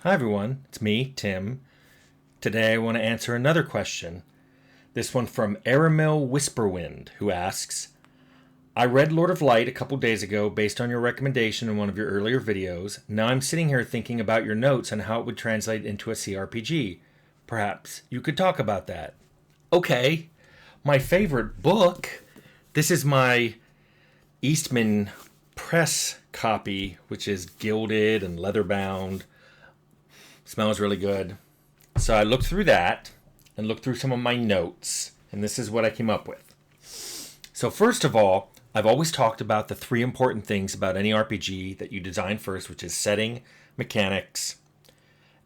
Hi everyone, it's me, Tim. Today I want to answer another question. This one from Aramil Whisperwind, who asks, I read Lord of Light a couple days ago based on your recommendation in one of your earlier videos. Now I'm sitting here thinking about your notes and how it would translate into a CRPG. Perhaps you could talk about that. Okay, my favorite book. This is my Eastman Press copy, which is gilded and leather bound. Smells really good. So I looked through that and looked through some of my notes, and this is what I came up with. So first of all, I've always talked about the three important things about any RPG that you design first, which is setting, mechanics,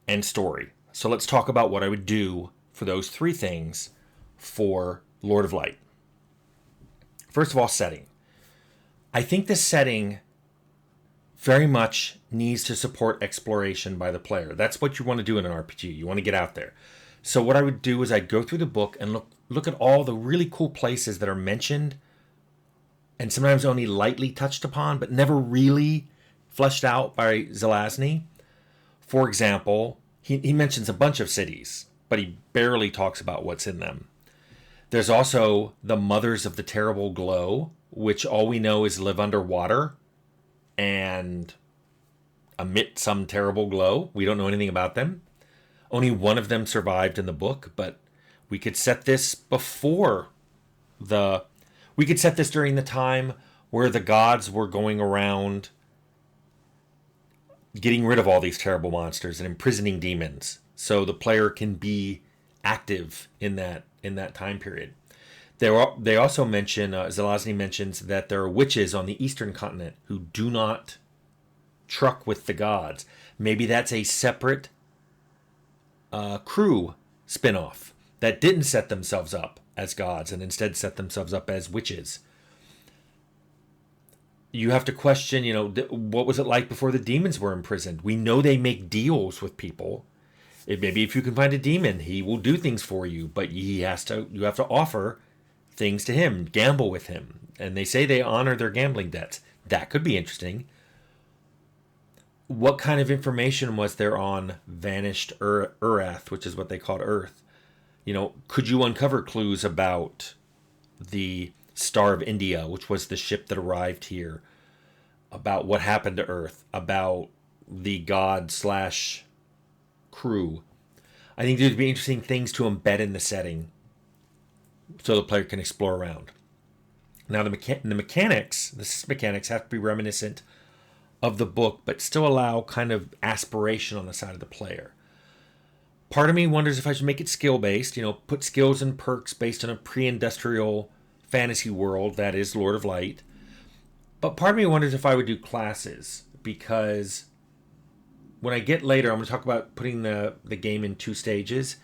and story. So let's talk about what I would do for those three things for Lord of Light. First of all, setting. I think the setting very much needs to support exploration by the player. That's what you want to do in an RPG. You want to get out there. So what I would do is I'd go through the book and look at all the really cool places that are mentioned and sometimes only lightly touched upon, but never really fleshed out by Zelazny. For example, he mentions a bunch of cities, but he barely talks about what's in them. There's also the Mothers of the Terrible Glow, which all we know is live underwater and emit some terrible glow. We don't know anything about them. Only one of them survived in the book, but we could set this we could set this during the time where the gods were going around getting rid of all these terrible monsters and imprisoning demons. So the player can be active in that time period. They also mention, Zelazny mentions that there are witches on the eastern continent who do not truck with the gods. Maybe that's a separate crew spin-off that didn't set themselves up as gods and instead set themselves up as witches. You have to question, what was it like before the demons were imprisoned? We know they make deals with people. Maybe if you can find a demon, he will do things for you, but you have to offer things to him, gamble with him. And they say they honor their gambling debts. That could be interesting. What kind of information was there on vanished Urath, which is what they called Earth? Could you uncover clues about the Star of India, which was the ship that arrived here, about what happened to Earth, about the god/crew? I think there'd be interesting things to embed in the setting so the player can explore around. Now, the mechanics have to be reminiscent of the book, but still allow kind of aspiration on the side of the player. Part of me wonders if I should make it skill-based, put skills and perks based on a pre-industrial fantasy world that is Lord of Light. But part of me wonders if I would do classes, because when I get later, I'm going to talk about putting the game in two stages.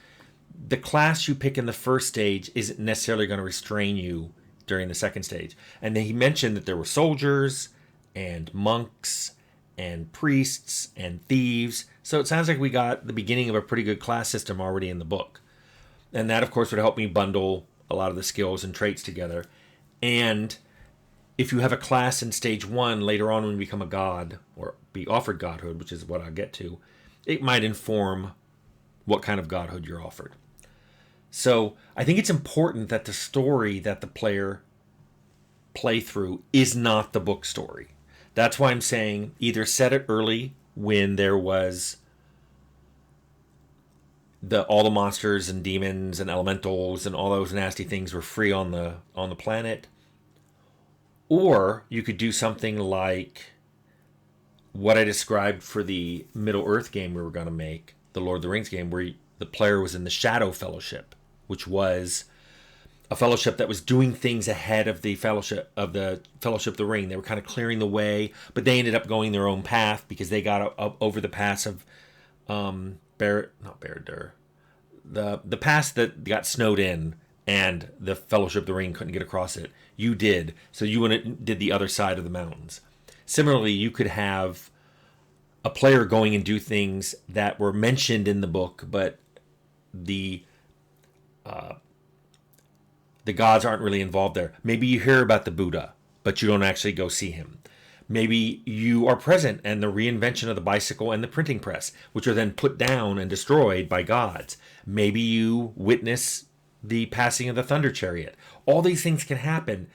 The class you pick in the first stage isn't necessarily going to restrain you during the second stage. And then he mentioned that there were soldiers and monks and priests and thieves. So it sounds like we got the beginning of a pretty good class system already in the book. And that, of course, would help me bundle a lot of the skills and traits together. And if you have a class in stage one, later on when you become a god or be offered godhood, which is what I'll get to, it might inform what kind of godhood you're offered. So I think it's important that the story that the player play through is not the book story. That's why I'm saying either set it early when there was all the monsters and demons and elementals and all those nasty things were free on the planet, or you could do something like what I described for the Middle Earth game we were going to make, the Lord of the Rings game, where the player was in the Shadow Fellowship, which was a fellowship that was doing things ahead of the Fellowship of the Ring. They were kind of clearing the way, but they ended up going their own path because they got up over the pass of Barad-dûr, the pass that got snowed in, and the Fellowship of the Ring couldn't get across it. You did, so you did the other side of the mountains. Similarly, you could have a player going and do things that were mentioned in the book, but the gods aren't really involved there. Maybe you hear about the Buddha, but you don't actually go see him. Maybe you are present in the reinvention of the bicycle and the printing press, which are then put down and destroyed by gods. Maybe you witness the passing of the thunder chariot. All these things can happen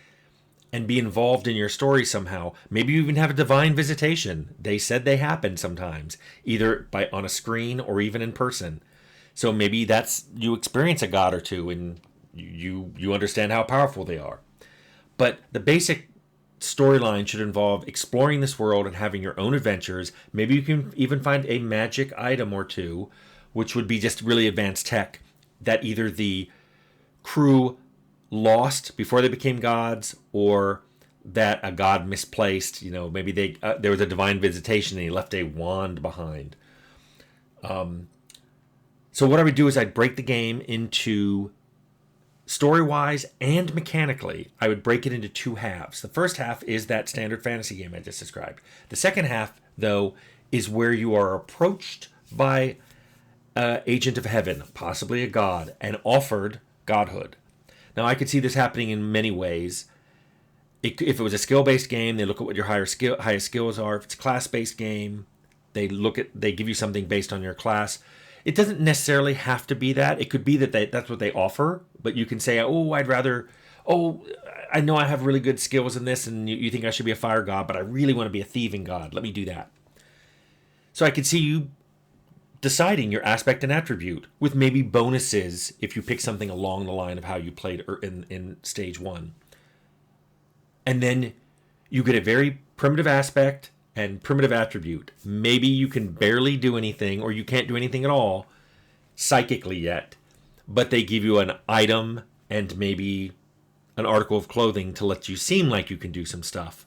and be involved in your story somehow. Maybe you even have a divine visitation. They said they happen sometimes, either by on a screen or even in person. So maybe that's you experience a god or two and you understand how powerful they are. But the basic storyline should involve exploring this world and having your own adventures. Maybe you can even find a magic item or two, which would be just really advanced tech that either the crew lost before they became gods, or that a god misplaced. Maybe there was a divine visitation and he left a wand behind. So what I would do is I'd break the game into story-wise and mechanically. I would break it into two halves. The first half is that standard fantasy game I just described. The second half, though, is where you are approached by an agent of heaven, possibly a god, and offered godhood. Now, I could see this happening in many ways. If it was a skill-based game, they look at what your highest skills are. If it's a class-based game, they give you something based on your class. It doesn't necessarily have to be that. It could be that that's what they offer, but you can say, I know I have really good skills in this, and you think I should be a fire god, but I really want to be a thieving god. Let me do that. So I could see you deciding your aspect and attribute with maybe bonuses if you pick something along the line of how you played in stage one. And then you get a very primitive aspect and primitive attribute. Maybe you can barely do anything, or you can't do anything at all psychically yet, but they give you an item and maybe an article of clothing to let you seem like you can do some stuff.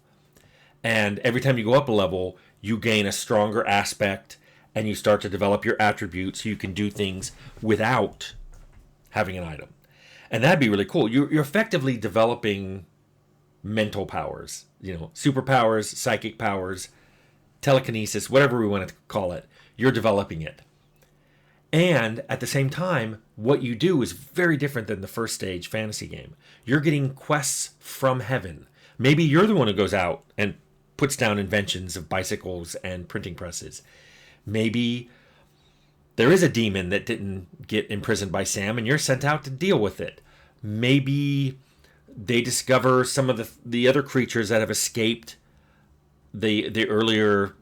And every time you go up a level, you gain a stronger aspect and you start to develop your attributes so you can do things without having an item. And that'd be really cool. You're effectively developing mental powers, superpowers, psychic powers, telekinesis, whatever we want to call it. You're developing it. And at the same time, what you do is very different than the first stage fantasy game. You're getting quests from heaven. Maybe you're the one who goes out and puts down inventions of bicycles and printing presses. Maybe there is a demon that didn't get imprisoned by Sam and you're sent out to deal with it. Maybe they discover some of the other creatures that have escaped the earlier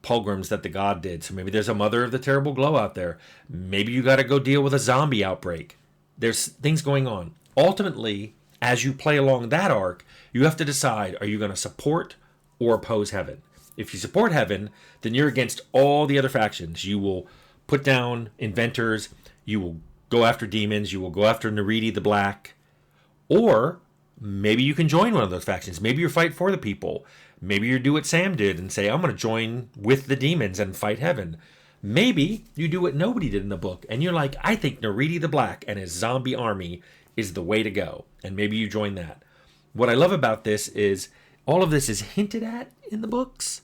pogroms that the god did. So maybe there's a mother of the terrible glow out there. Maybe you got to go deal with a zombie outbreak. There's things going on. Ultimately, as you play along that arc, you have to decide, are you going to support or oppose heaven? If you support heaven, then you're against all the other factions. You will put down inventors. You will go after demons. You will go after Neridi the Black. Or maybe you can join one of those factions. Maybe you fight for the people. Maybe you do what Sam did and say, I'm going to join with the demons and fight heaven. Maybe you do what nobody did in the book, and you're like, I think Neridi the Black and his zombie army is the way to go. And maybe you join that. What I love about this is all of this is hinted at in the books,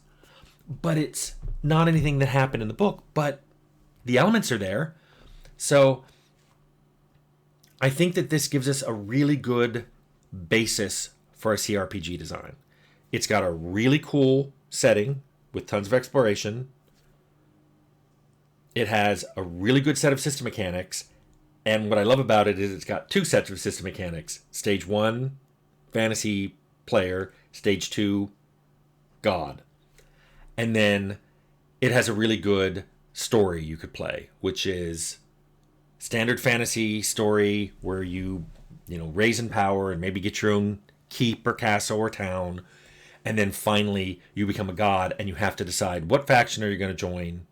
but it's not anything that happened in the book, but the elements are there. So I think that this gives us a really good basis for a CRPG design. It's got a really cool setting with tons of exploration. It has a really good set of system mechanics. And what I love about it is it's got two sets of system mechanics. Stage 1, fantasy player. Stage 2, god. And then it has a really good story you could play, which is standard fantasy story where you raise in power and maybe get your own keep or castle or town. And then finally you become a god and you have to decide what faction are you going to join?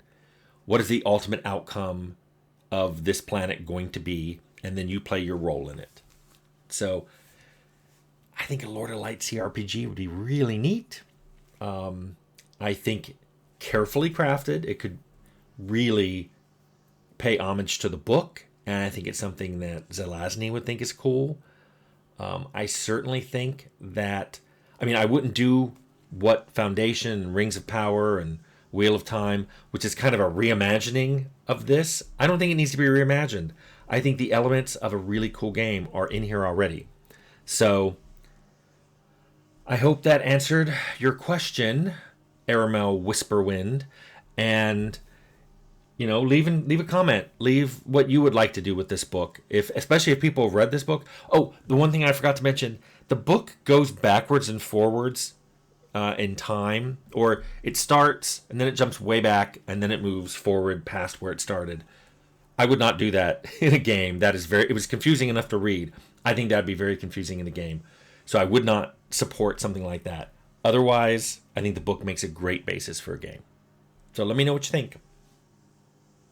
What is the ultimate outcome of this planet going to be? And then you play your role in it. So I think a Lord of Light CRPG would be really neat. I think carefully crafted, it could really pay homage to the book. And I think it's something that Zelazny would think is cool. I certainly think that, I wouldn't do what Foundation, Rings of Power, and Wheel of Time, which is kind of a reimagining of this. I don't think it needs to be reimagined. I think the elements of a really cool game are in here already. So I hope that answered your question, Aramel Whisperwind. And leave a comment, leave what you would like to do with this book, if especially if people have read this book. Oh, the one thing I forgot to mention, the book goes backwards and forwards in time, or it starts and then it jumps way back and then it moves forward past where it started. I would not do that in a game. It was confusing enough to read. I think that'd be very confusing in a game, so I would not support something like that. Otherwise, I think the book makes a great basis for a game. So let me know what you think.